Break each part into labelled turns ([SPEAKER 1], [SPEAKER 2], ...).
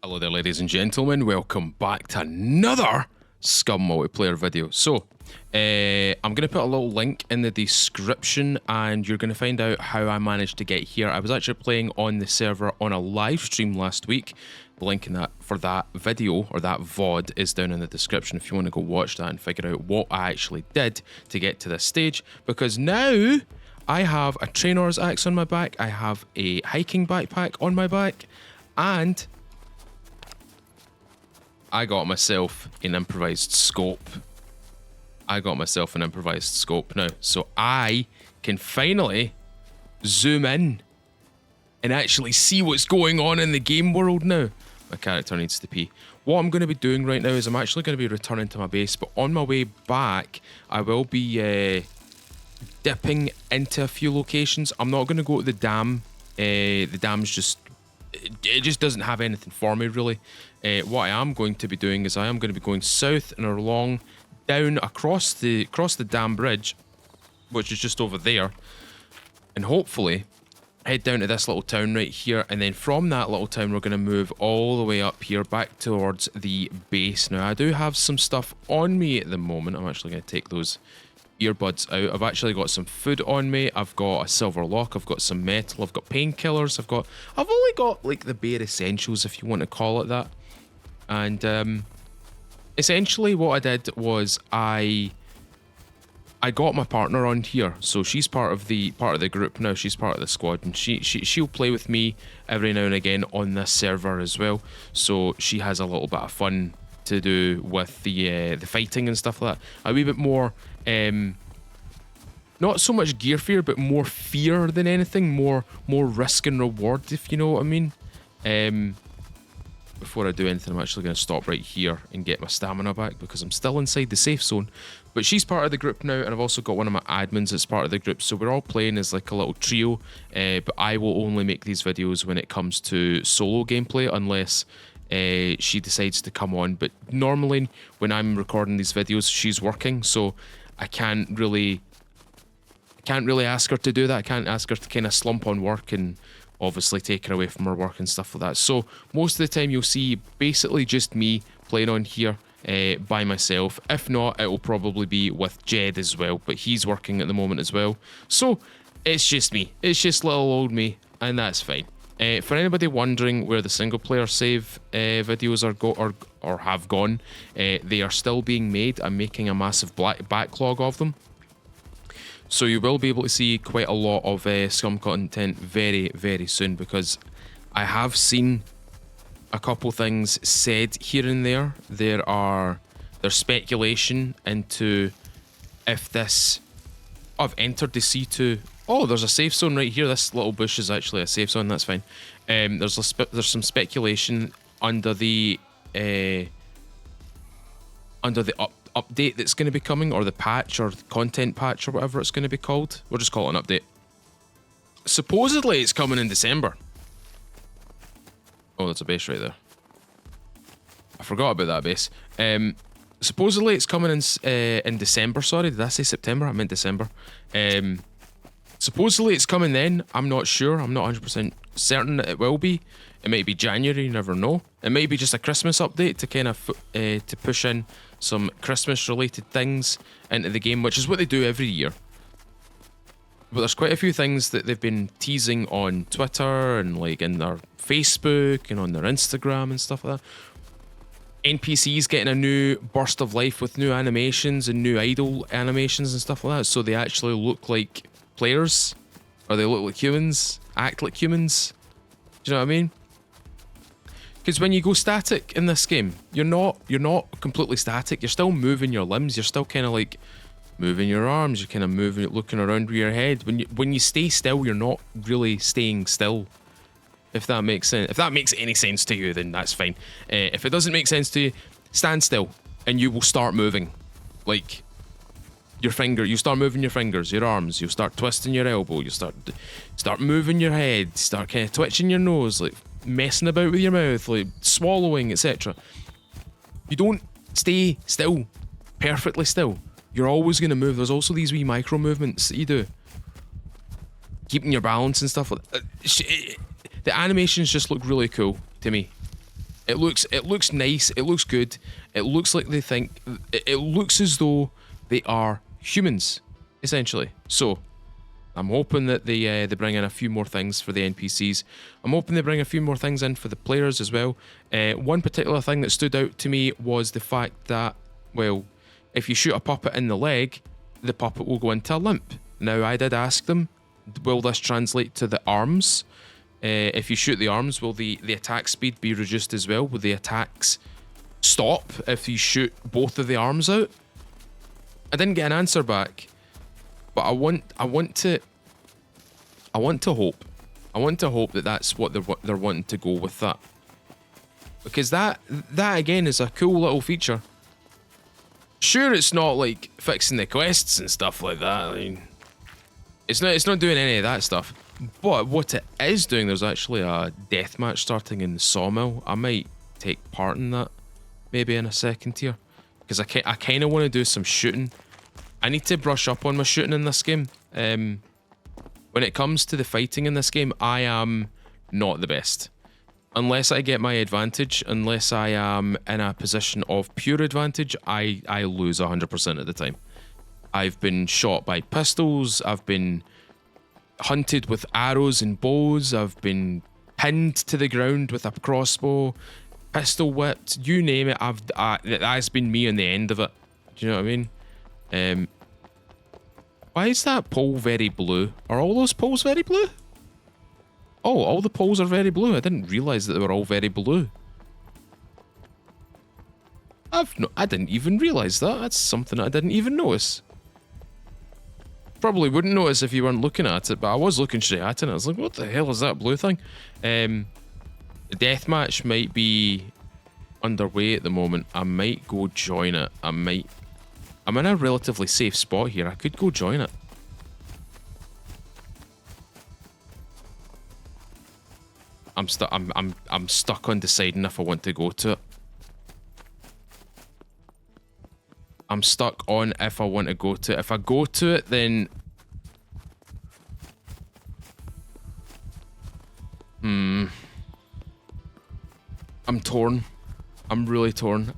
[SPEAKER 1] Hello there, ladies and gentlemen. Welcome back to another SCUM multiplayer video. So, I'm going to put a little link in the description and you're going to find out how I managed to get here. I was actually playing on the server on a live stream last week. The link in that for that video, or that VOD, is down in the description if you want to go watch that and figure out what I actually did to get to this stage. Because now I have a trainer's axe on my back, I have a hiking backpack on my back, and I got myself an improvised scope. Now, so I can finally zoom in and actually see what's going on in the game world now. My character needs to pee. What I'm going to be doing right now is I'm actually going to be returning to my base, but on my way back, I will be dipping into a few locations. I'm not going to go to the dam. The dam's just... it just doesn't have anything for me, really. What I am going to be doing is I am going to be going south and along, down across the dam bridge, which is just over there, and hopefully head down to this little town right here, and then from that little town we're going to move all the way up here back towards the base. Now, I do have some stuff on me at the moment. I'm actually going to take those earbuds out. I've actually got some food on me. I've got a silver lock, I've got some metal, I've got painkillers, I've only got like the bare essentials, if you want to call it that. And essentially what I did was I got my partner on here, so she's part of the group now. She's part of the squad, and she'll play with me every now and again on this server as well. So she has a little bit of fun to do with the fighting and stuff like that. A wee bit more, not so much gear fear, but more fear than anything. More risk and reward, if you know what I mean. Before I do anything, I'm actually going to stop right here and get my stamina back because I'm still inside the safe zone. But she's part of the group now, and I've also got one of my admins that's part of the group, so we're all playing as like a little trio. But I will only make these videos when it comes to solo gameplay, unless she decides to come on. But normally when I'm recording these videos, she's working, so I can't really ask her to do that. I can't ask her to kind of slump on work and obviously take her away from her work and stuff like that. So most of the time you'll see basically just me playing on here by myself. If not, it will probably be with Jed as well, but he's working at the moment as well. So it's just me. It's just little old me, and that's fine. For anybody wondering where the single player save videos are have gone, they are still being made. I'm making a massive backlog of them. So you will be able to see quite a lot of SCUM content very, very soon, because I have seen a couple things said here and there. There's speculation into if this... Oh, I've entered the C2. Oh, there's a safe zone right here. This little bush is actually a safe zone. That's fine. There's some speculation under the update that's going to be coming, or the patch, or the content patch, or whatever it's going to be called. We'll just call it an update. Supposedly it's coming in December. Oh, there's a base right there. I forgot about that base. Supposedly it's coming in December. Sorry, did I say September? I meant December. Supposedly it's coming then. I'm not sure. I'm not 100% certain that it will be. It might be January, you never know. It might be just a Christmas update to kind of to push in some Christmas related things into the game, which is what they do every year. But there's quite a few things that they've been teasing on Twitter and like in their Facebook and on their Instagram and stuff like that. NPCs getting a new burst of life with new animations and new idle animations and stuff like that, so they actually look like players, or they look like humans, act like humans. Do you know what I mean? Because when you go static in this game, you're not completely static. You're still moving your limbs. You're still kind of like moving your arms. You're kind of moving, looking around with your head. When you stay still, you're not really staying still. If that makes sense. If that makes any sense to you, then that's fine. If it doesn't make sense to you, stand still, and you will start moving. Like your finger, you start moving your fingers, your arms. You'll start twisting your elbow. You start moving your head. Start kind of twitching your nose, like messing about with your mouth, like swallowing, etc. You don't stay still, perfectly still. You're always going to move. There's also these wee micro movements that you do, keeping your balance and stuff like that. The animations just look really cool to me. It looks nice. It looks good. It looks like they think. It looks as though they are humans, essentially. So, I'm hoping that they bring in a few more things for the NPCs. I'm hoping they bring a few more things in for the players as well. One particular thing that stood out to me was the fact that, well, if you shoot a puppet in the leg, the puppet will go into a limp. Now, I did ask them, will this translate to the arms? If you shoot the arms, will the attack speed be reduced as well? Will the attacks stop if you shoot both of the arms out? I didn't get an answer back, but I want to hope that that's what they're wanting to go with that, because that again is a cool little feature. Sure, it's not like fixing the quests and stuff like that. I mean, it's not doing any of that stuff. But what it is doing, there's actually a deathmatch starting in the sawmill. I might take part in that, maybe in a second here, because I kind of want to do some shooting. I need to brush up on my shooting in this game. When it comes to the fighting in this game, I am not the best. Unless I get my advantage, unless I am in a position of pure advantage, I lose 100% of the time. I've been shot by pistols, I've been hunted with arrows and bows, I've been pinned to the ground with a crossbow, pistol whipped, you name it. That's been me on the end of it. Do you know what I mean? Why is that pole very blue? Are all those poles very blue? Oh, all the poles are very blue. I didn't realise that they were all very blue. I didn't even realise that. That's something I didn't even notice. Probably wouldn't notice if you weren't looking at it, but I was looking straight at it and I was like, what the hell is that blue thing? The deathmatch might be underway at the moment. I might go join it. I'm in a relatively safe spot here. I could go join it. I'm stuck on deciding if I want to go to it. I'm stuck on if I want to go to it. If I go to it, then I'm torn. I'm really torn.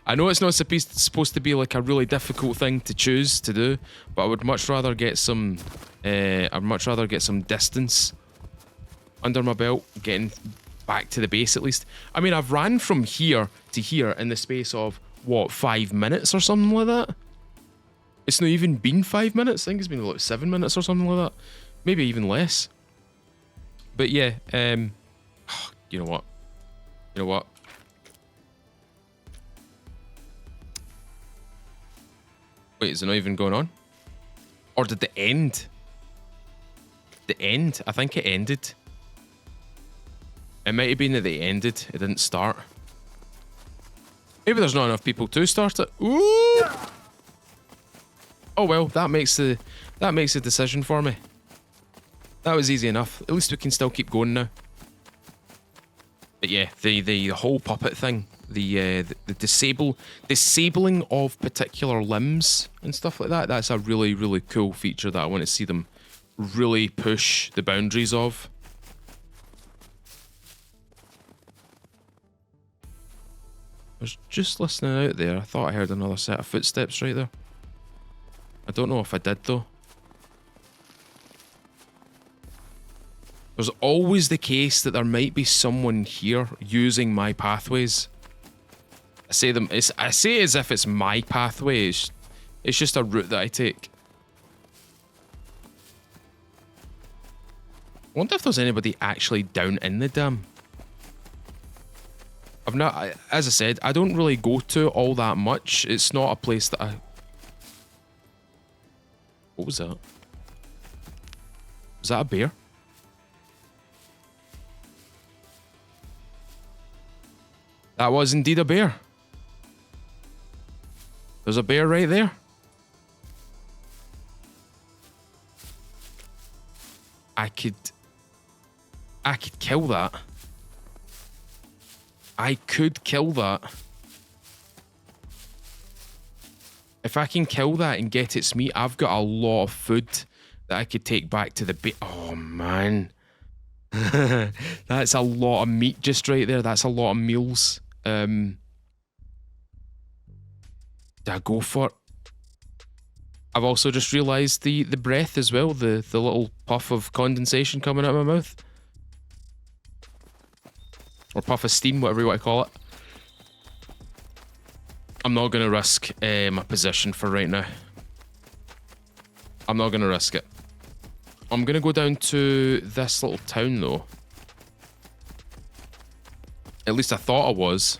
[SPEAKER 1] I know it's not supposed to be like a really difficult thing to choose to do, but I would much rather get some distance under my belt, getting back to the base at least. I mean, I've ran from here to here in the space of, what, 5 minutes or something like that? It's not even been 5 minutes. I think it's been like 7 minutes or something like that. Maybe even less. But yeah, you know what? You know what? Wait, is it not even going on? Or did it end? The end? I think it ended. It might have been that they ended. It didn't start. Maybe there's not enough people to start it. Ooh! Oh well, that makes the decision for me. That was easy enough. At least we can still keep going now. But yeah, the whole puppet thing, the disabling of particular limbs and stuff like that. That's a really, really cool feature that I want to see them really push the boundaries of. I was just listening out there. I thought I heard another set of footsteps right there. I don't know if I did though. There's always the case that there might be someone here using my pathways. I say it as if it's my pathway. It's just a route that I take. I wonder if there's anybody actually down in the dam. As I said, I don't really go to all that much. It's not a place that I... What was that? Was that a bear? That was indeed a bear. There's a bear right there. I could kill that. I could kill that. If I can kill that and get its meat, I've got a lot of food that I could take back to the base. Oh, man. That's a lot of meat just right there. That's a lot of meals. Did I go for it? I've also just realised the breath as well, the little puff of condensation coming out of my mouth. Or puff of steam, whatever you want to call it. I'm not going to risk my position for right now. I'm not going to risk it. I'm going to go down to this little town though. At least I thought I was.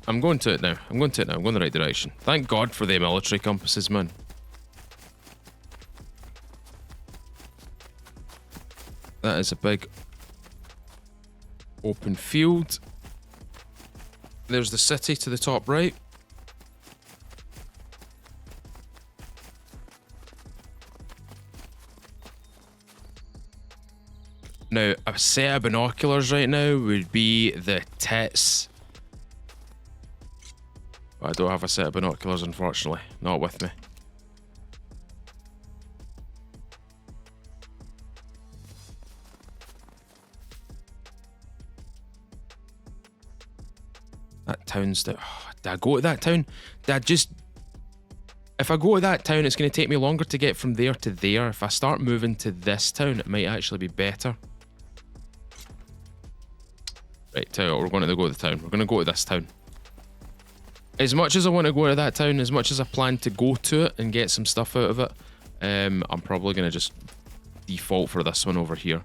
[SPEAKER 1] I'm going to it now. I'm going to it now. I'm going the right direction. Thank God for the military compasses, man. That is a big open field. There's the city to the top right. Now, a set of binoculars right now would be the tits. But I don't have a set of binoculars, unfortunately. Not with me. That town's... Did I go to that town? Did I just... If I go to that town, it's going to take me longer to get from there to there. If I start moving to this town, it might actually be better. Right, tell you what, we're going to go to the town. We're going to go to this town. As much as I want to go to that town, as much as I plan to go to it and get some stuff out of it, I'm probably going to just default for this one over here.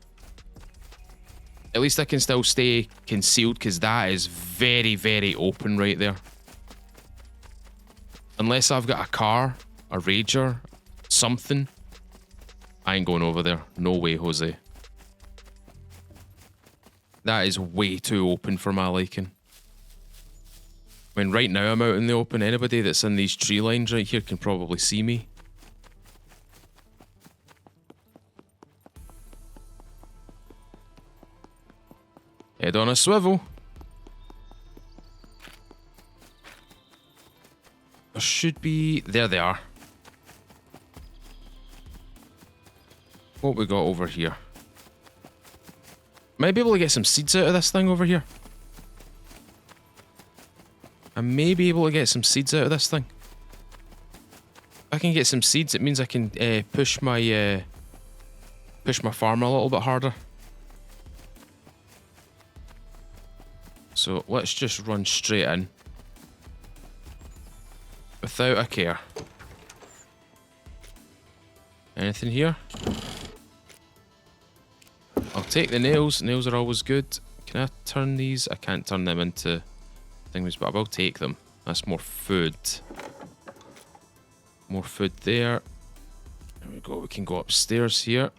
[SPEAKER 1] At least I can still stay concealed, because that is very, very open right there. Unless I've got a car, a rager, something, I ain't going over there. No way, Jose. That is way too open for my liking. I mean, right now I'm out in the open. Anybody that's in these tree lines right here can probably see me. Head on a swivel. There should be... There they are. What we got over here? Might be able to get some seeds out of this thing over here. I may be able to get some seeds out of this thing. If I can get some seeds, it means I can push my farm a little bit harder. So let's just run straight in. Without a care. Anything here? I'll take the nails. Nails are always good. Can I turn these? I can't turn them into things, but I will take them. That's more food. More food there. There we go. We can go upstairs here.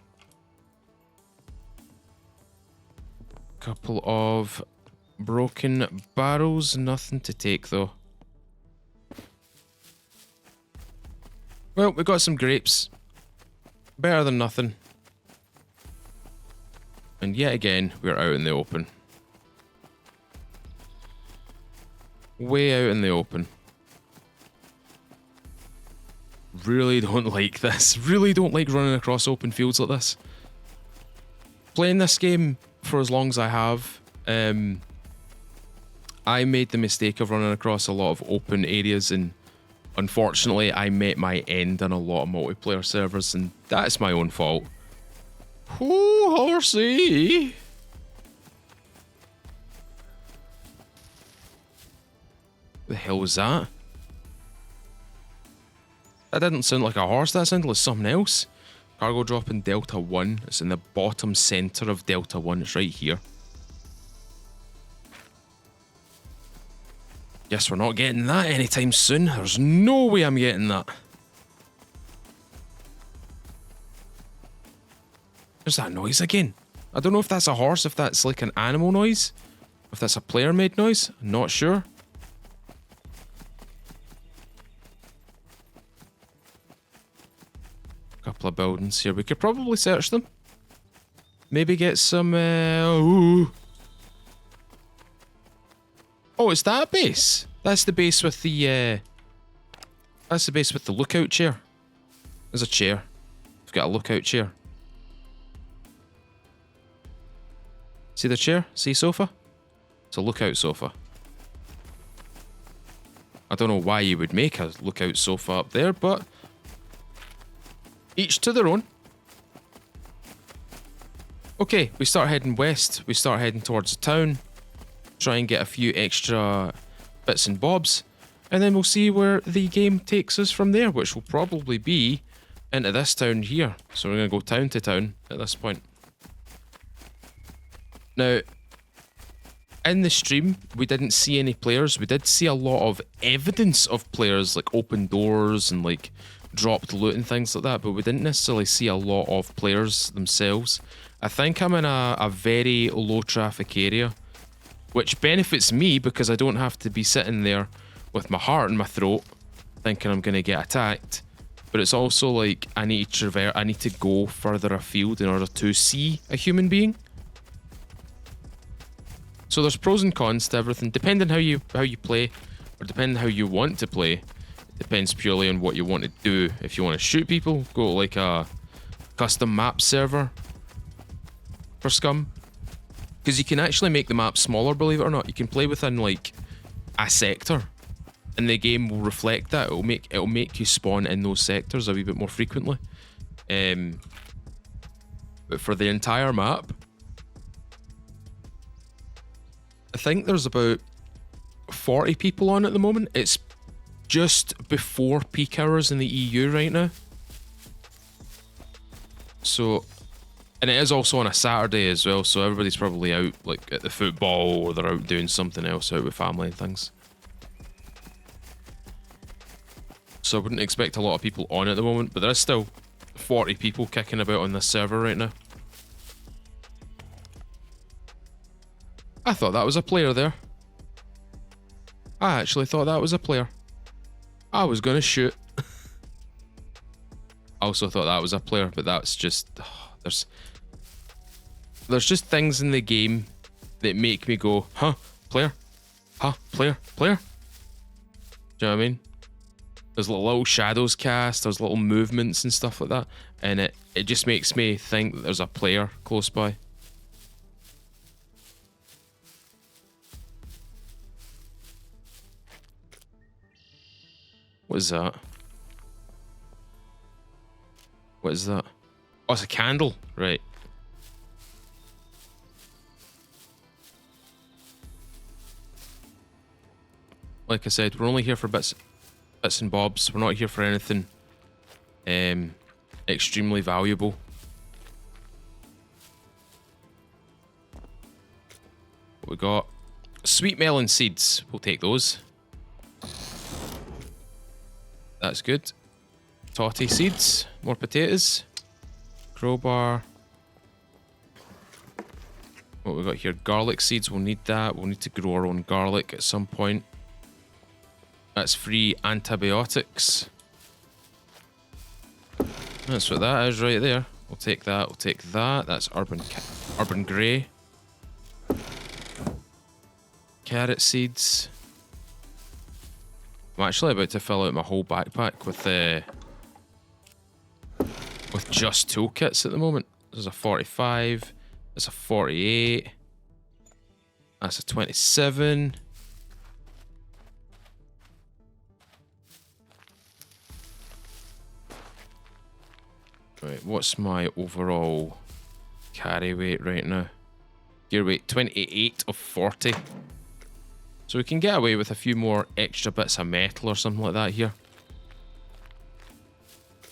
[SPEAKER 1] Couple of broken barrels. Nothing to take though. Well, we got some grapes. Better than nothing. And yet again, we're out in the open. Way out in the open. Really don't like this. Really don't like running across open fields like this. Playing this game for as long as I have, I made the mistake of running across a lot of open areas, and unfortunately I met my end on a lot of multiplayer servers, and that's my own fault. Ooh, horsey! The hell was that? That didn't sound like a horse, that sounded like something else. Cargo drop in Delta 1. It's in the bottom centre of Delta 1. It's right here. Guess we're not getting that anytime soon. There's no way I'm getting that. There's that noise again. I don't know if that's a horse, if that's like an animal noise, if that's a player-made noise. I'm not sure. Couple of buildings here. We could probably search them. Maybe get some... ooh. Oh, is that a base? That's the base with the... That's the base with the lookout chair. There's a chair. We've got a lookout chair. See the chair? See sofa? It's a lookout sofa. I don't know why you would make a lookout sofa up there, but each to their own. Okay, we start heading west. We start heading towards the town. Try and get a few extra bits and bobs. And then we'll see where the game takes us from there, which will probably be into this town here. So we're going to go town to town at this point. Now, in the stream, we didn't see any players. We did see a lot of evidence of players, like open doors and like dropped loot and things like that, but we didn't necessarily see a lot of players themselves. I think I'm in a very low traffic area, which benefits me because I don't have to be sitting there with my heart in my throat thinking I'm going to get attacked. But it's also like I need to go further afield in order to see a human being. So there's pros and cons to everything, depending how you play, or depending how you want to play. It depends purely on what you want to do. If you want to shoot people, go to like a custom map server for SCUM, because you can actually make the map smaller, believe it or not. You can play within like a sector, and the game will reflect that. It'll make you spawn in those sectors a wee bit more frequently. But for the entire map, I think there's about 40 people on at the moment. It's just before peak hours in the EU right now. So, and it is also on a Saturday as well, so everybody's probably out like at the football, or they're out doing something else, out with family and things. So I wouldn't expect a lot of people on at the moment, but there is still 40 people kicking about on this server right now. I thought that was a player there. I actually thought that was a player. I was gonna shoot. I also thought that was a player, but that's just... There's just things in the game that make me go, huh, player? Huh, player? Player? Do you know what I mean? There's little shadows cast, there's little movements and stuff like that, and it just makes me think that there's a player close by. What is that? What is that? Oh, it's a candle. Right. Like I said, we're only here for bits and bobs. We're not here for anything extremely valuable. What we got? Sweet melon seeds. We'll take those. That's good. Totty seeds. More potatoes. Crowbar. What we got here? Garlic seeds. We'll need that. We'll need to grow our own garlic at some point. That's free antibiotics. That's what that is right there. We'll take that. We'll take that. That's urban grey. Carrot seeds. I'm actually about to fill out my whole backpack with just toolkits at the moment. There's a 45. There's a 48. That's a 27. Right, what's my overall carry weight right now? Gear weight 28 of 40. So we can get away with a few more extra bits of metal or something like that here.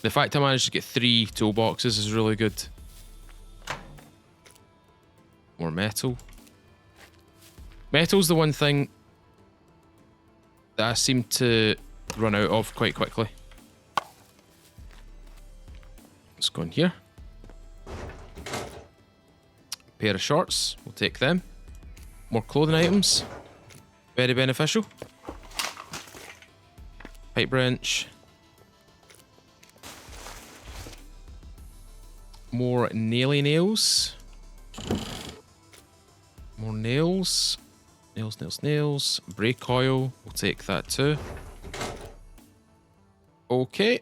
[SPEAKER 1] The fact I managed to get 3 toolboxes is really good. More metal. Metal's the one thing that I seem to run out of quite quickly. Let's go in here. Pair of shorts, we'll take them. More clothing items. Very beneficial. Pipe wrench. More naily nails. More nails. Nails, nails, nails. Brake oil. We'll take that too. Okay.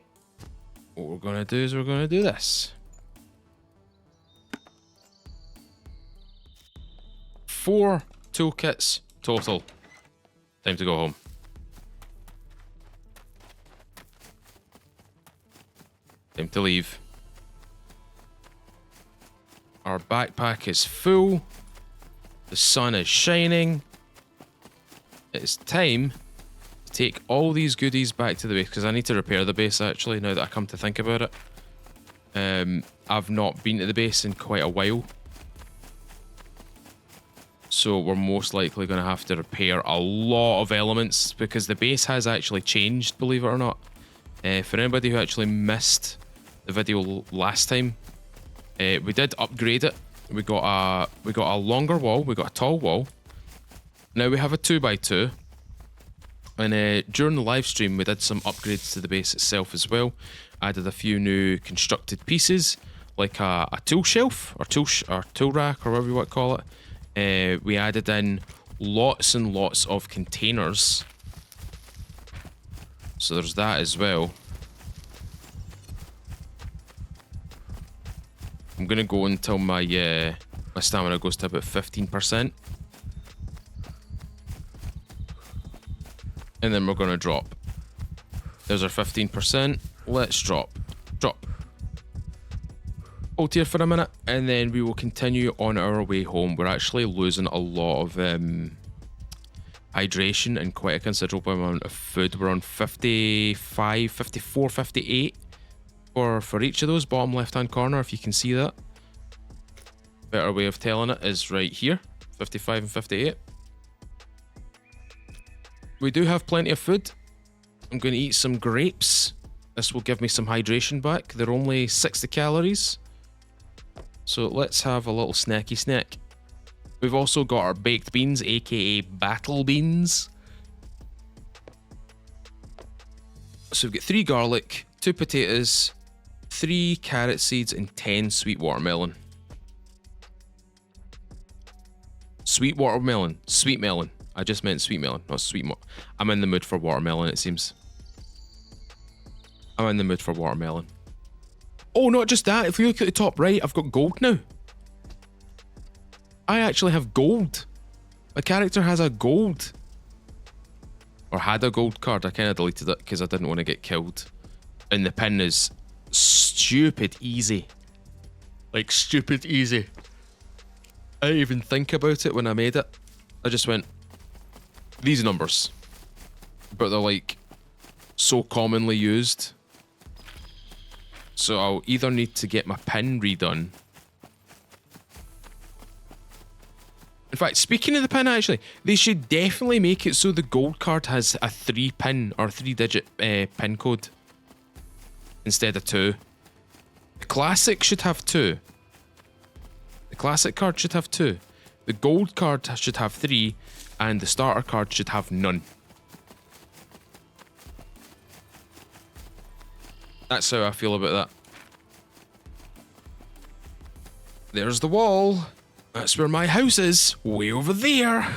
[SPEAKER 1] What we're going to do is we're going to do this. 4 toolkits total. Time to go home. Time to leave. Our backpack is full. The sun is shining. It's time to take all these goodies back to the base, because I need to repair the base actually, now that I come to think about it. I've not been to the base in quite a while. So we're most likely going to have to repair a lot of elements, because the base has actually changed, believe it or not. For anybody who actually missed the video last time, we did upgrade it. We got a longer wall, we got a tall wall. Now we have a 2x2. And during the live stream, we did some upgrades to the base itself as well. Added a few new constructed pieces, like a tool shelf, or tool rack, or whatever you want to call it. We added in lots and lots of containers. So there's that as well. I'm gonna go until my stamina goes to about 15%. And then we're gonna drop. There's our 15%. Let's drop. Drop. Hold here for a minute, and then we will continue on our way home. We're actually losing a lot of hydration and quite a considerable amount of food. We're on 55, 54, 58 for each of those, bottom left hand corner, if you can see that. Better way of telling it is right here, 55 and 58. We do have plenty of food. I'm going to eat some grapes. This will give me some hydration back. They're only 60 calories. So let's have a little snacky snack. We've also got our baked beans, aka battle beans. So we've got 3 garlic, 2 potatoes, 3 carrot seeds, and 10 sweet watermelon. Sweet watermelon. Sweet melon. I just meant sweet melon, not sweet I'm in the mood for watermelon, it seems. I'm in the mood for watermelon. Oh, not just that. If you look at the top right, I've got gold now. I actually have gold. My character has a gold. Or had a gold card. I kind of deleted it because I didn't want to get killed. And the pin is stupid easy. Like, stupid easy. I didn't even think about it when I made it. I just went, these numbers. But they're like so commonly used. So I'll either need to get my pin redone. In fact, speaking of the pin, actually, they should definitely make it so the gold card has a 3-pin or 3-digit pin code instead of 2. The classic should have 2. The classic card should have 2. The gold card should have 3, and the starter card should have none. That's how I feel about that. There's the wall. That's where my house is. Way over there.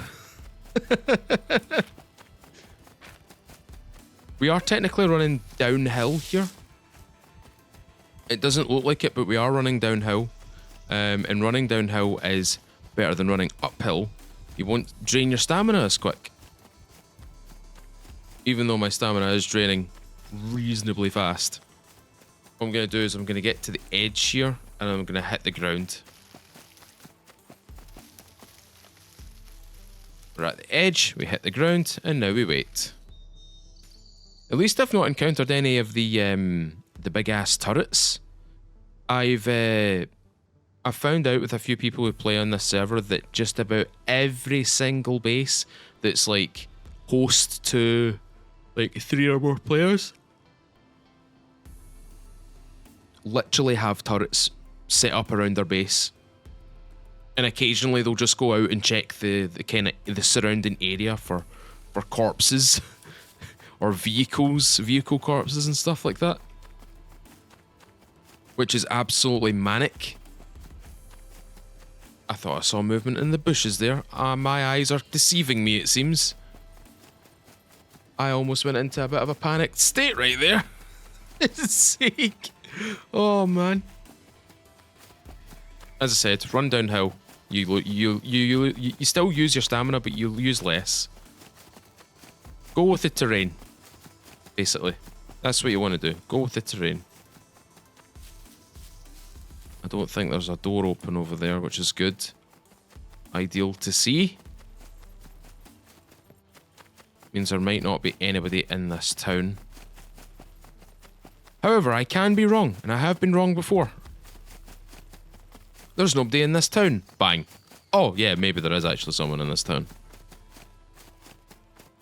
[SPEAKER 1] We are technically running downhill here. It doesn't look like it, but we are running downhill. And running downhill is better than running uphill. You won't drain your stamina as quick. Even though my stamina is draining reasonably fast. What I'm going to do is I'm going to get to the edge here and I'm going to hit the ground. We're at the edge, we hit the ground, and now we wait. At least I've not encountered any of the big ass turrets. I've found out with a few people who play on this server that just about every single base that's like host to like 3 or more players literally have turrets set up around their base. And occasionally they'll just go out and check the kind of the surrounding area for corpses or vehicle corpses and stuff like that. Which is absolutely manic. I thought I saw movement in the bushes there. My eyes are deceiving me, it seems. I almost went into a bit of a panicked state right there. For his sake. Oh man. As I said, run downhill. You still use your stamina, but you'll use less. Go with the terrain, basically. That's what you want to do. Go with the terrain. I don't think there's a door open over there, which is good. Ideal to see. Means there might not be anybody in this town. However, I can be wrong, and I have been wrong before. There's nobody in this town. Bang. Oh, yeah, maybe there is actually someone in this town.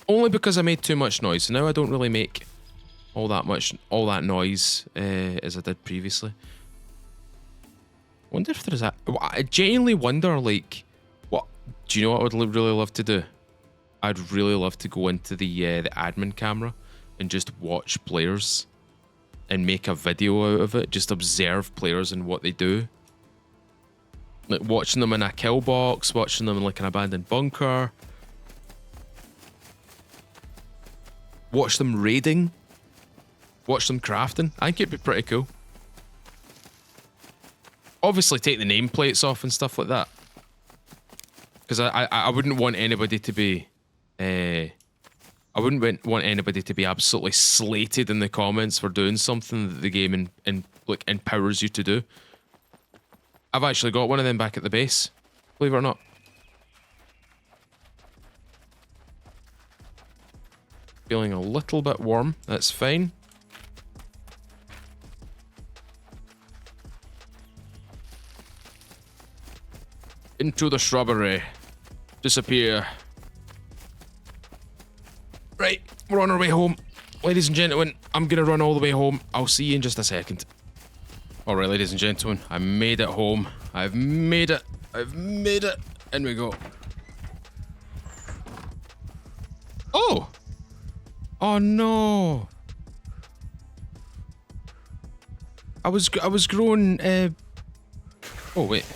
[SPEAKER 1] Only because I made too much noise. Now I don't really make all that noise as I did previously. Wonder if there is a... I genuinely wonder, like, what... Do you know what I would really love to do? I'd really love to go into the admin camera and just watch players and make a video out of it. Just observe players and what they do. Like watching them in a kill box, watching them in like an abandoned bunker. Watch them raiding. Watch them crafting. I think it'd be pretty cool. Obviously take the nameplates off and stuff like that. Because I wouldn't want anybody to be... I wouldn't want anybody to be absolutely slated in the comments for doing something that the game like empowers you to do. I've actually got one of them back at the base, believe it or not. Feeling a little bit warm, that's fine. Into the shrubbery. Disappear. Right, we're on our way home. Ladies and gentlemen, I'm gonna run all the way home. I'll see you in just a second. Alright, ladies and gentlemen, I made it home. I've made it. I've made it. In we go. Oh! Oh no! I was growing, Oh, wait.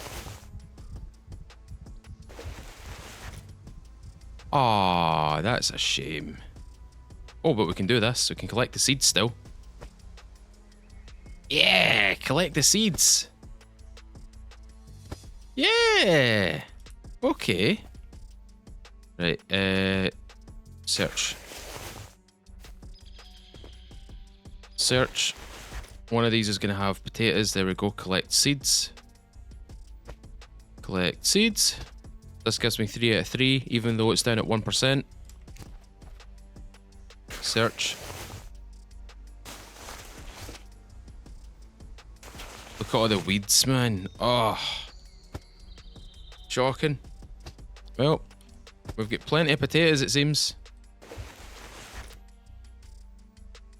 [SPEAKER 1] Ah, that's a shame. Oh, but we can do this. We can collect the seeds still. Yeah, collect the seeds. Yeah. Okay. Right, search. Search. One of these is going to have potatoes. There we go. Collect seeds. Collect seeds. This gives me 3 out of 3, even though it's down at 1%. Search. Look at all the weeds, man. Oh. Shocking. Well, we've got plenty of potatoes, it seems.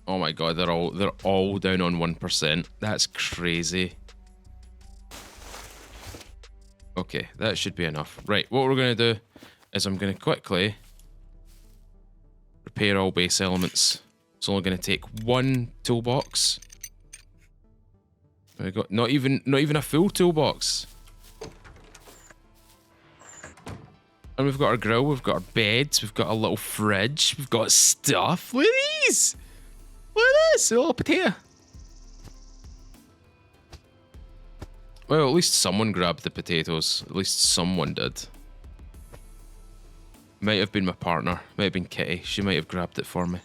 [SPEAKER 1] Oh my god, they're all down on 1%. That's crazy. Okay, that should be enough. Right, what we're going to do is I'm going to quickly repair all base elements. It's only going to take one toolbox. We got not even a full toolbox. And we've got our grill, we've got our beds, we've got a little fridge, we've got stuff. Look at these! Look at this, a little potato. Well, at least someone grabbed the potatoes. At least someone did. Might have been my partner. Might have been Kitty. She might have grabbed it for me.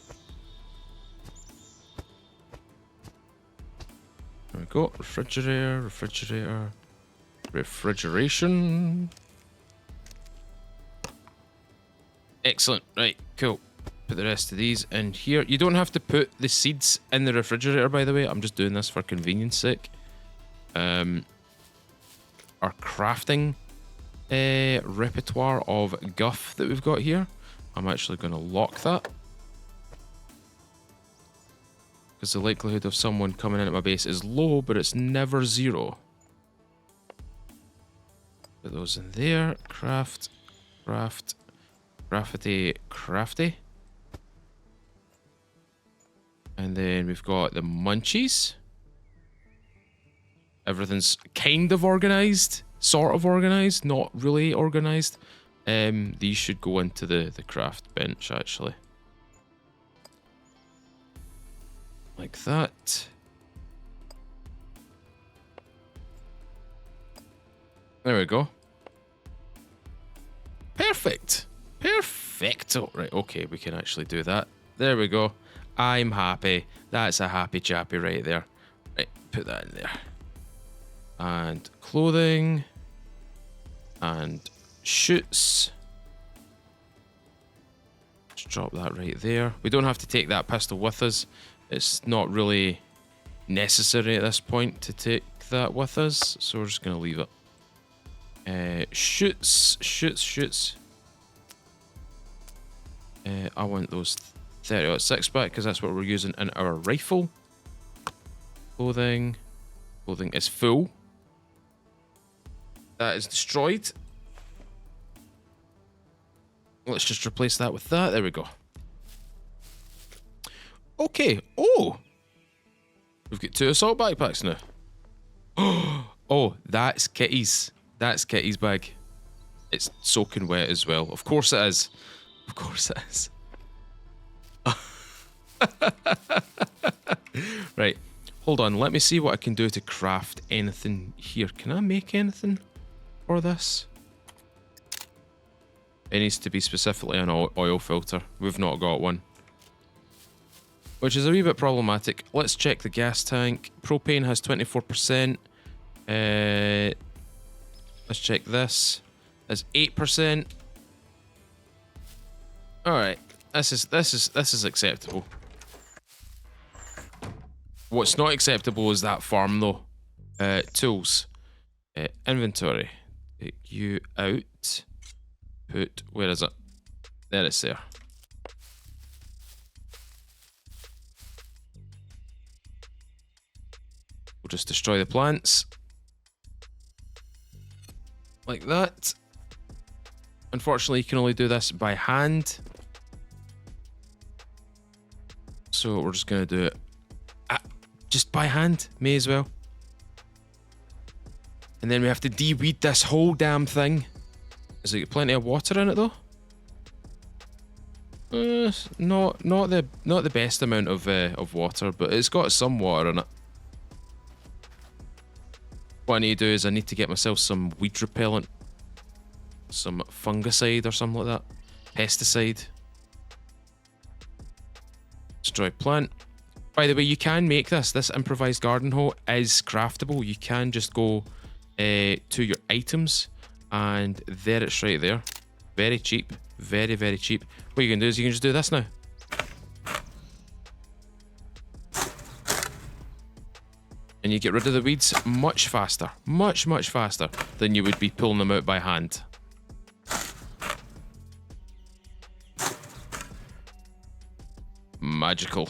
[SPEAKER 1] There we go. Refrigerator, refrigerator, refrigeration. Excellent. Right, cool. Put the rest of these in here. You don't have to put the seeds in the refrigerator, by the way. I'm just doing this for convenience sake. Our crafting repertoire of guff that we've got here. I'm actually going to lock that. Because the likelihood of someone coming in at my base is low, but it's never zero. Put those in there. Craft, craft, crafty, crafty. And then we've got the munchies. Everything's kind of organized, sort of organized, not really organized. These should go into the craft bench, actually. Like that. There we go. Perfect. Perfecto. Right, okay, we can actually do that. There we go. I'm happy. That's a happy chappy right there. Right, put that in there. And clothing. And shoots. Just drop that right there. We don't have to take that pistol with us. It's not really necessary at this point to take that with us, so we're just going to leave it. Shoots. I want those 30-06 back because that's what we're using in our rifle. Clothing is full. That is destroyed. Let's just replace that with that. There we go. Okay. Oh, we've got 2 assault backpacks now. Oh, that's Kittee's. That's Kittee's bag. It's soaking wet as well. Of course it is. Of course it is. Right. Hold on. Let me see what I can do to craft anything here. Can I make anything for this? It needs to be specifically an oil filter. We've not got one, which is a wee bit problematic. Let's check the gas tank. Propane has 24%. Let's check this. That's 8%. All right, this is acceptable. What's not acceptable is that farm though. Tools, inventory. Take you out. Put, where is it? There it's there. We'll just destroy the plants. Like that. Unfortunately, you can only do this by hand. So we're just going to do it just by hand. May as well. And then we have to de-weed this whole damn thing. Has it got plenty of water in it though? Not the best amount of water, but it's got some water in it. What I need to do is I need to get myself some weed repellent, some fungicide or something like that, pesticide. Destroy plant. By the way, you can make this. This improvised garden hoe is craftable. You can just go to your items. And there it's right there. Very cheap. Very, very cheap. What you can do is you can just do this now. And you get rid of the weeds much faster. Much, much faster than you would be pulling them out by hand. Magical.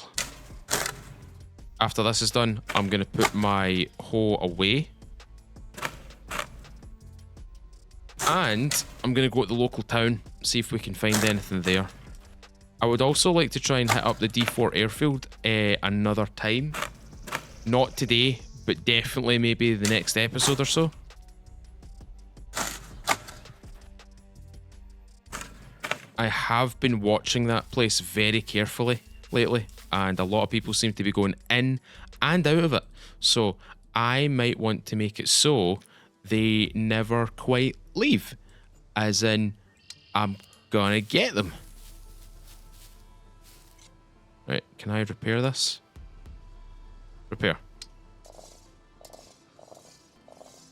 [SPEAKER 1] After this is done, I'm going to put my hoe away. And I'm going to go to the local town, see if we can find anything there. I would also like to try and hit up the D4 airfield another time. Not today, but definitely maybe the next episode or so. I have been watching that place very carefully lately, and a lot of people seem to be going in and out of it. So I might want to make it so they never quite leave. As in, I'm gonna get them. Right, can I repair this? Repair.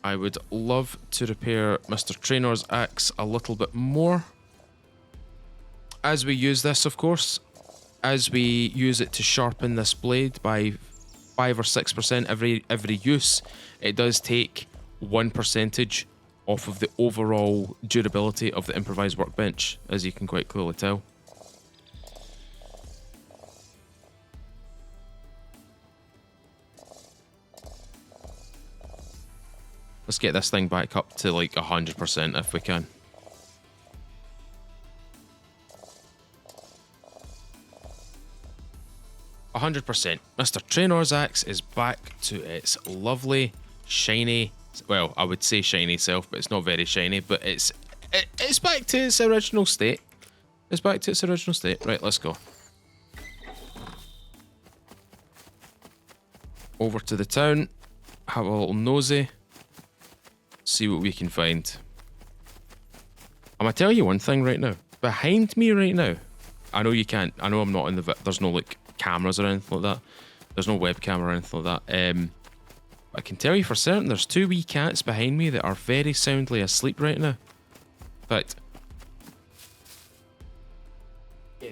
[SPEAKER 1] I would love to repair Mr. Trainor's axe a little bit more. As we use this, of course, as we use it to sharpen this blade by 5 or 6% every use, it does take 1% off of the overall durability of the improvised workbench, as you can quite clearly tell. Let's get this thing back up to like 100% if we can. %. Mr. Trainor's axe is back to its lovely, shiny, well, I would say shiny self, but it's not very shiny, but it's back to its original state. It's back to its original state. Right, let's go. Over to the town, have a little nosy, see what we can find. I'm gonna tell you one thing right now. Behind me right now, I know you can't. I know I'm not in the. There's no like cameras or anything like that. There's no webcam or anything like that. I can tell you for certain there's 2 wee cats behind me that are very soundly asleep right now. In fact,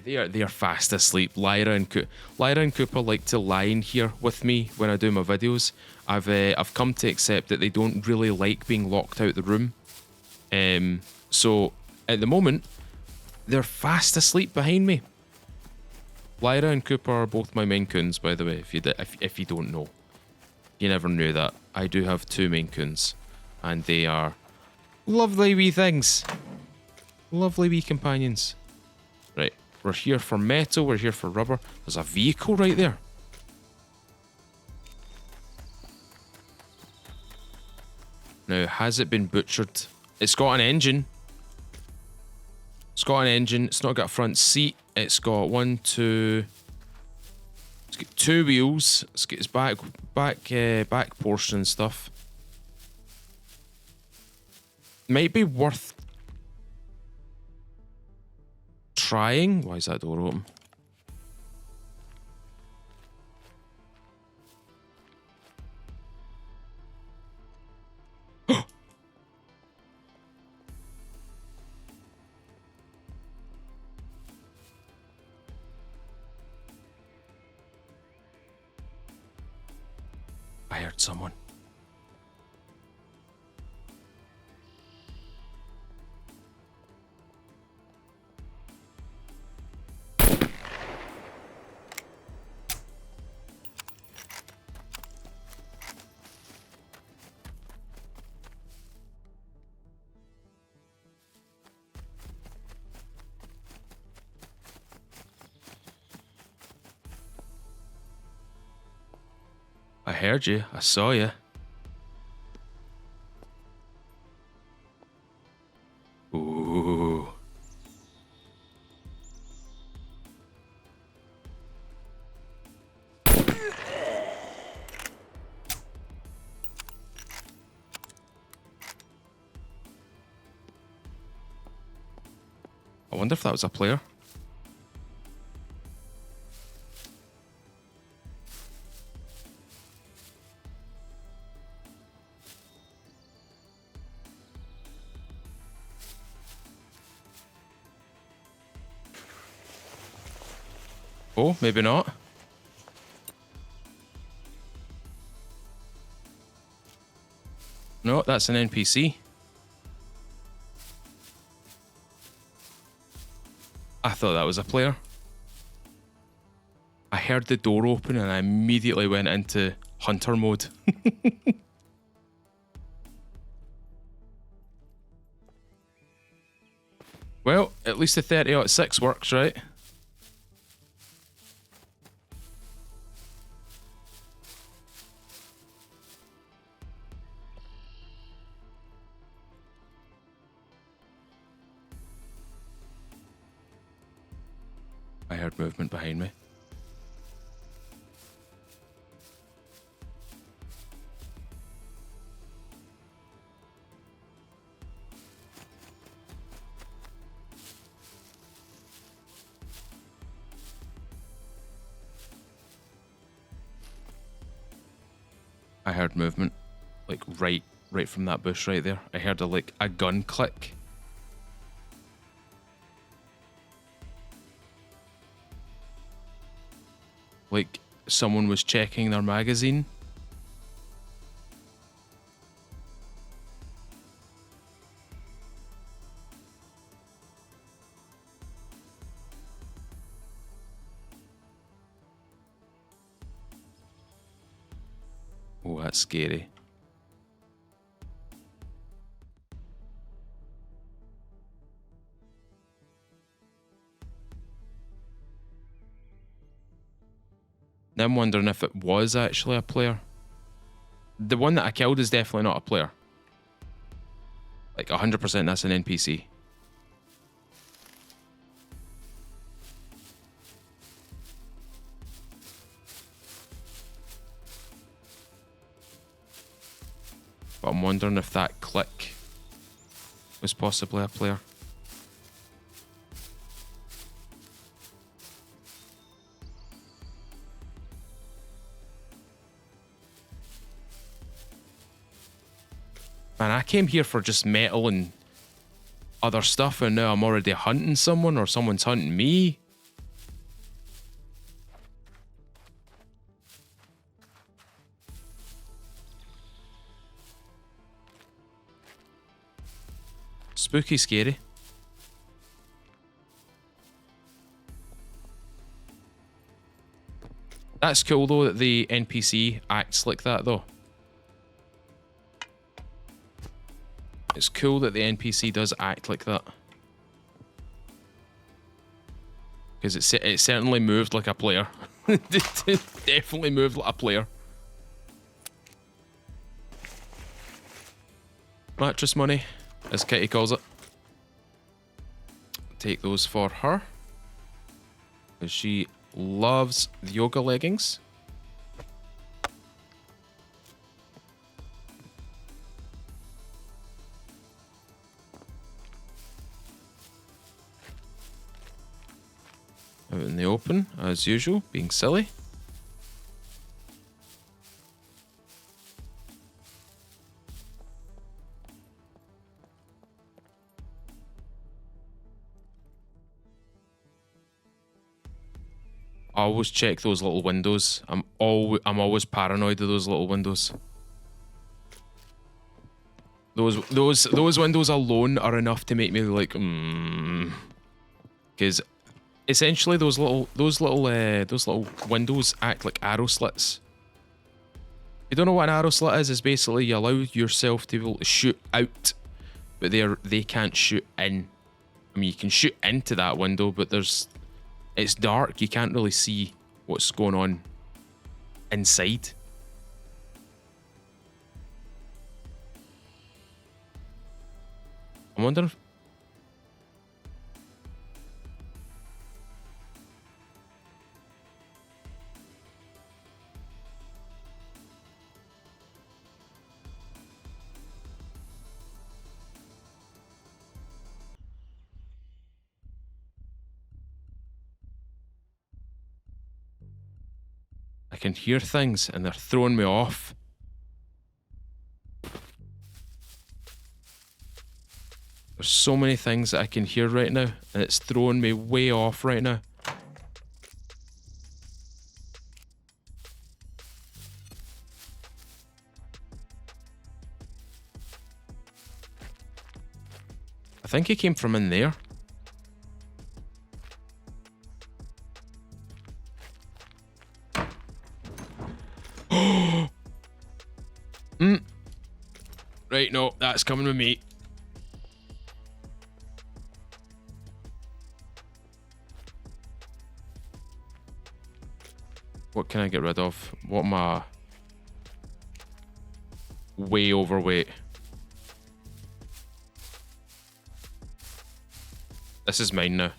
[SPEAKER 1] yeah, they are fast asleep. Lyra and Cooper like to lie in here with me when I do my videos. I've come to accept that they don't really like being locked out the room. So at the moment, they're fast asleep behind me. Lyra and Cooper are both my Maine Coons, by the way, if you don't know. You never knew that. I do have 2 Maine Coons, and they are lovely wee things. Lovely wee companions. Right, we're here for metal, we're here for rubber. There's a vehicle right there. Now, has it been butchered? It's got an engine. It's got an engine. It's not got a front seat. It's got 1, 2... It's got 2 wheels. It's got its back portion and stuff. Might be worth trying. Why is that door open? I heard someone. I heard you. I saw you. Ooh. I wonder if that was a player. Oh, maybe not. No, that's an NPC. I thought that was a player. I heard the door open and I immediately went into hunter mode. Well, at least the 30-06 works, right? I heard movement behind me. I heard movement, like right from that bush right there. I heard a gun click. Like someone was checking their magazine. Oh, that's scary. Now I'm wondering if it was actually a player. The one that I killed is definitely not a player. Like 100% that's an NPC. But I'm wondering if that click was possibly a player. Man, I came here for just metal and other stuff, and now I'm already hunting someone, or someone's hunting me. Spooky scary. That's cool though that the NPC acts like that though. It's cool that the NPC does act like that. Because it certainly moved like a player. It definitely moved like a player. Mattress money, as Kitty calls it. Take those for her. Because she loves the yoga leggings. Out in the open, as usual, being silly. I always check those little windows. I'm always paranoid of those little windows. Those windows alone are enough to make me like, because essentially those little windows act like arrow slits. You don't know what an arrow slit is? It's basically you allow yourself to be able to shoot out, but they can't shoot in. I mean, you can shoot into that window, but it's dark. You can't really see what's going on inside. I wonder if... I can hear things and they're throwing me off. There's so many things that I can hear right now, and it's throwing me way off right now. I think he came from in there. Right, no, that's coming with me. What can I get rid of? What am I? Way overweight. This is mine now.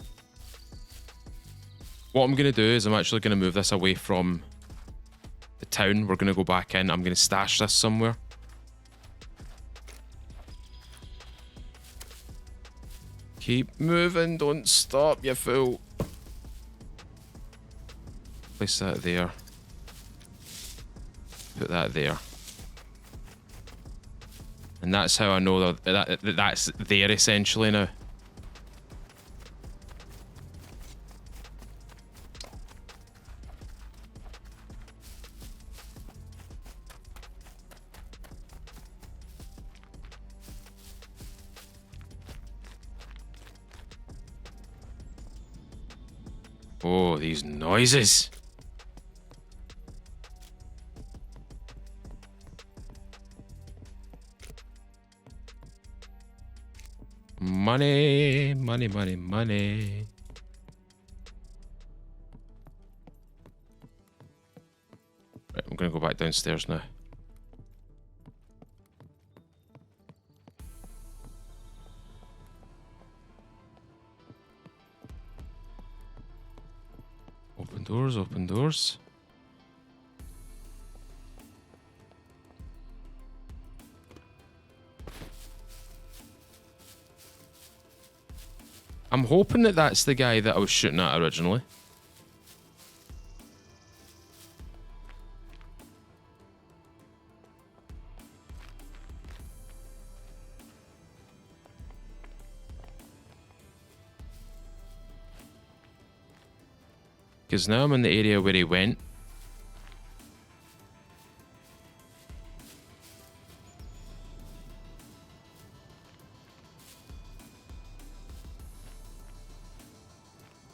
[SPEAKER 1] What I'm going to do is I'm actually going to move this away from the town. We're going to go back in. I'm going to stash this somewhere. Keep moving, don't stop, you fool. Place that there. Put that there. And that's how I know that's there essentially now. Oh, these noises. Money, money, money, money. Right, I'm gonna go back downstairs now. Open doors, open doors. I'm hoping that that's the guy that I was shooting at originally. Because now I'm in the area where he went.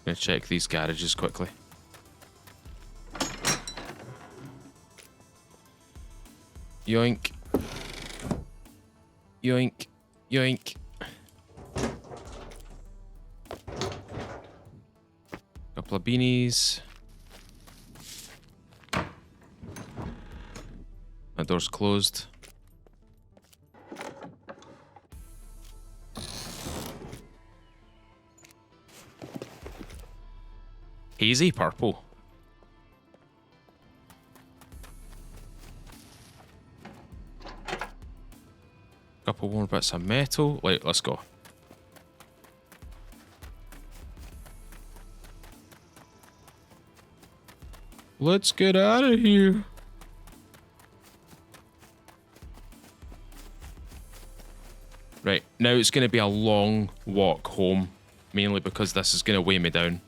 [SPEAKER 1] Gonna check these garages quickly. Yoink. Yoink. Yoink. Couple of beanies. That door's closed. Hazy purple. Couple more bits of metal. Right, let's go. Let's get out of here. Right, now it's going to be a long walk home, mainly because this is going to weigh me down.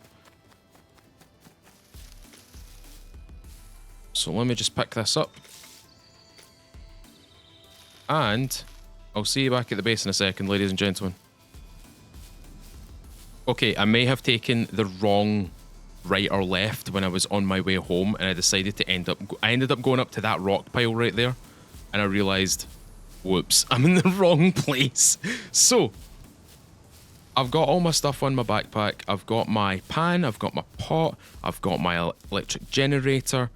[SPEAKER 1] So let me just pick this up. And I'll see you back at the base in a second, ladies and gentlemen. Okay, I may have taken the wrong right or left when I was on my way home, and I decided to I ended up going up to that rock pile right there, and I realized, whoops, I'm in the wrong place. So I've got all my stuff on my backpack. I've got my pan, I've got my pot, I've got my electric generator.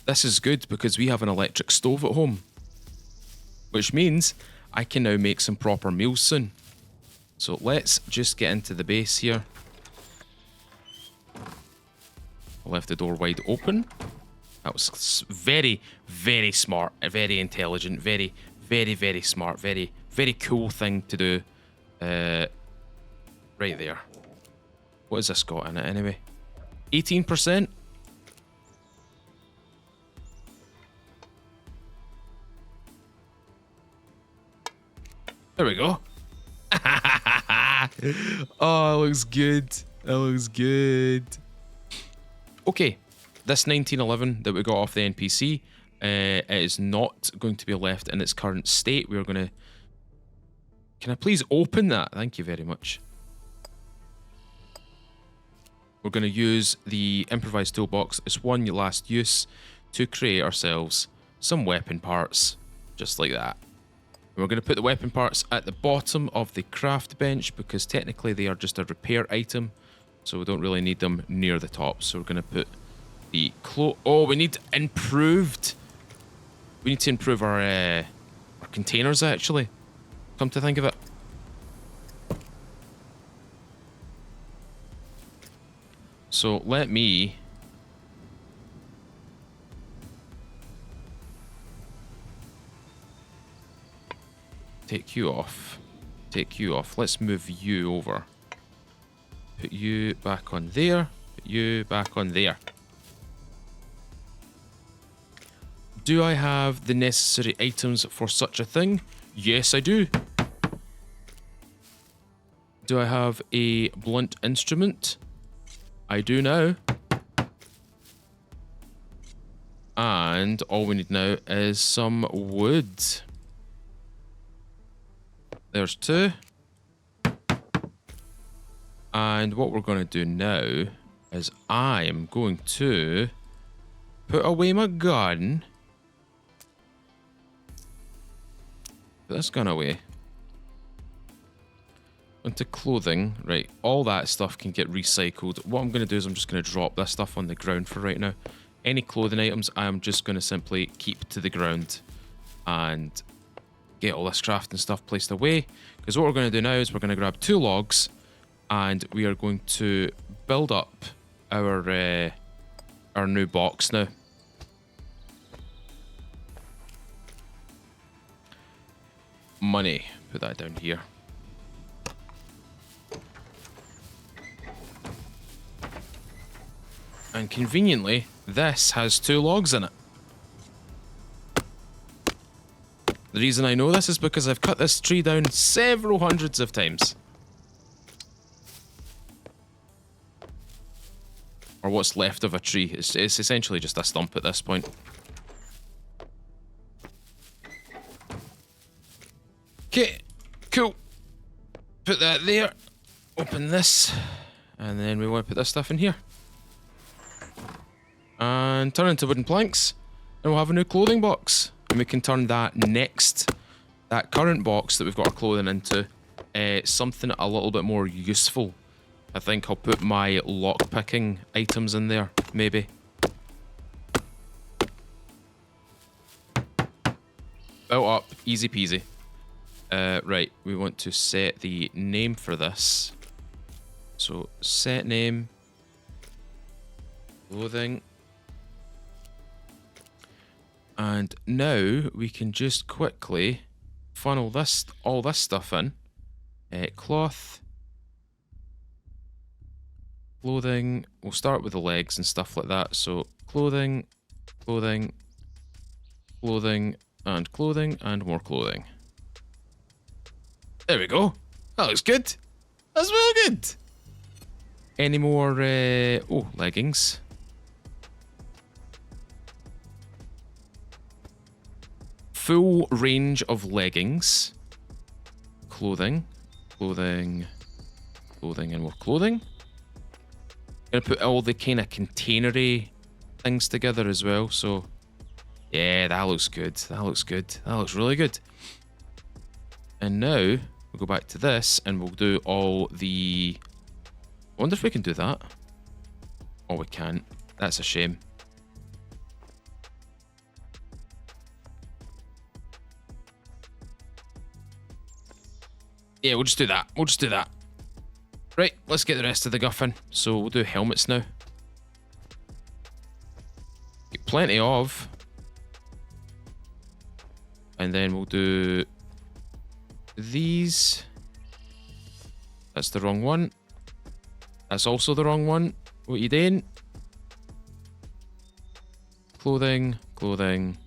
[SPEAKER 1] This is good because we have an electric stove at home, which means I can now make some proper meals soon. So let's just get into the base here. I left the door wide open. That was very, very smart, very intelligent, very, very, very smart, very, very cool thing to do. Right there. What has this got in it anyway? 18%? There we go. Oh, it looks good. That looks good. Okay, this 1911 that we got off the NPC, it is not going to be left in its current state. We're going to... Can I please open that? Thank you very much. We're going to use the improvised toolbox as one last use to create ourselves some weapon parts, just like that. And we're going to put the weapon parts at the bottom of the craft bench because technically they are just a repair item, so we don't really need them near the top. So we're going to put the oh, we need improved. We need to improve our containers, actually. Come to think of it. So let me... take you off. Take you off. Let's move you over. Put you back on there. Put you back on there. Do I have the necessary items for such a thing? Yes, I do. Do I have a blunt instrument? I do now. And all we need now is some wood. There's two. And what we're going to do now is I am going to put away my gun. Put this gun away. Into clothing. Right, all that stuff can get recycled. What I'm going to do is I'm just going to drop this stuff on the ground for right now. Any clothing items I am just going to simply keep to the ground and get all this crafting stuff placed away. Because what we're going to do now is we're going to grab 2 logs and we are going to build up our new box now. Money. Put that down here. And conveniently, this has 2 logs in it. The reason I know this is because I've cut this tree down several hundreds of times. or what's left of a tree. It's essentially just a stump at this point. Okay, cool. Put that there. Open this. And then we want to put this stuff in here. And turn it into wooden planks. And we'll have a new clothing box. And we can turn that current box that we've got our clothing into, something a little bit more useful. I think I'll put my lock-picking items in there, maybe. Built up, easy peasy. Right, we want to set the name for this. So, set name, clothing. And now we can just quickly funnel all this stuff in. Cloth, clothing. We'll start with the legs and stuff like that. So clothing, clothing, clothing, and clothing, and more clothing. There we go. That looks good. That's real good. Any more? Leggings. Full range of leggings. Clothing, clothing, clothing, and more clothing. Gonna put all the kind of containery things together as well. So, yeah, that looks good. That looks good. That looks really good. And now we'll go back to this and we'll do all the. I wonder if we can do that. Oh, we can't. That's a shame. Yeah, we'll just do that. We'll just do that. Right, let's get the rest of the guff in. So we'll do helmets now. Get plenty of. And then we'll do these. That's the wrong one. That's also the wrong one. What you doing? Clothing, clothing.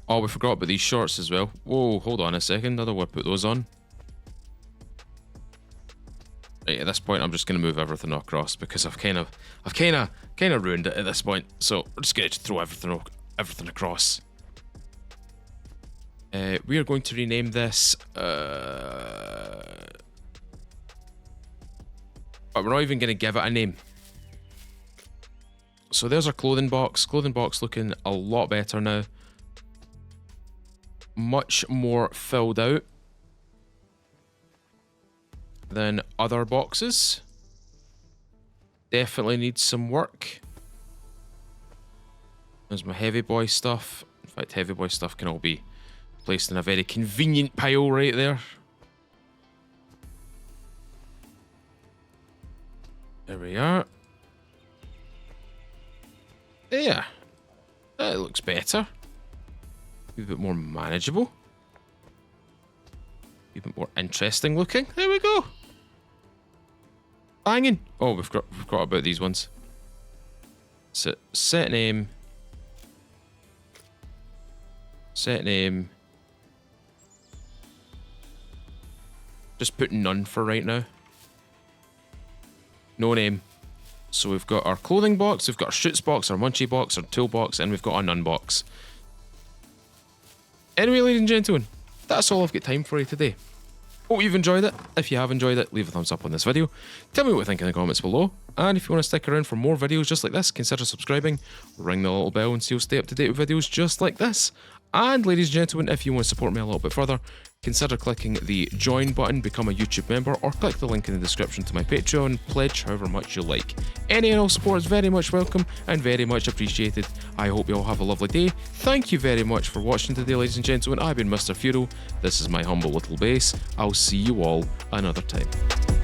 [SPEAKER 1] Oh, we forgot about these shorts as well. Whoa, hold on a second. I don't want to put those on. Right, at this point, I'm just going to move everything across because I've kind of ruined it at this point. So we're just going to throw everything across. We are going to rename this. But we're not even going to give it a name. So there's our clothing box. Clothing box looking a lot better now. Much more filled out than other boxes. Definitely needs some work. There's my heavy boy stuff. In fact, heavy boy stuff can all be placed in a very convenient pile right there. There we are. Yeah, that looks better. A bit more manageable. A bit more interesting looking. There we go. Banging. Oh, we've got about these ones. So, set name. Set name. Just put none for right now. No name. So we've got our clothing box, we've got our shoots box, our munchie box, our toolbox, and we've got our none box. Anyway, ladies and gentlemen, that's all I've got time for you today. Hope you've enjoyed it. If you have enjoyed it, leave a thumbs up on this video. Tell me what you think in the comments below. And if you want to stick around for more videos just like this, consider subscribing, ring the little bell, and so you'll stay up to date with videos just like this. And ladies and gentlemen, if you want to support me a little bit further, consider clicking the join button, become a YouTube member, or click the link in the description to my Patreon, pledge however much you like. Any and all support is very much welcome and very much appreciated. I hope you all have a lovely day. Thank you very much for watching today, ladies and gentlemen. I've been Mr. Furo. This is my humble little base. I'll see you all another time.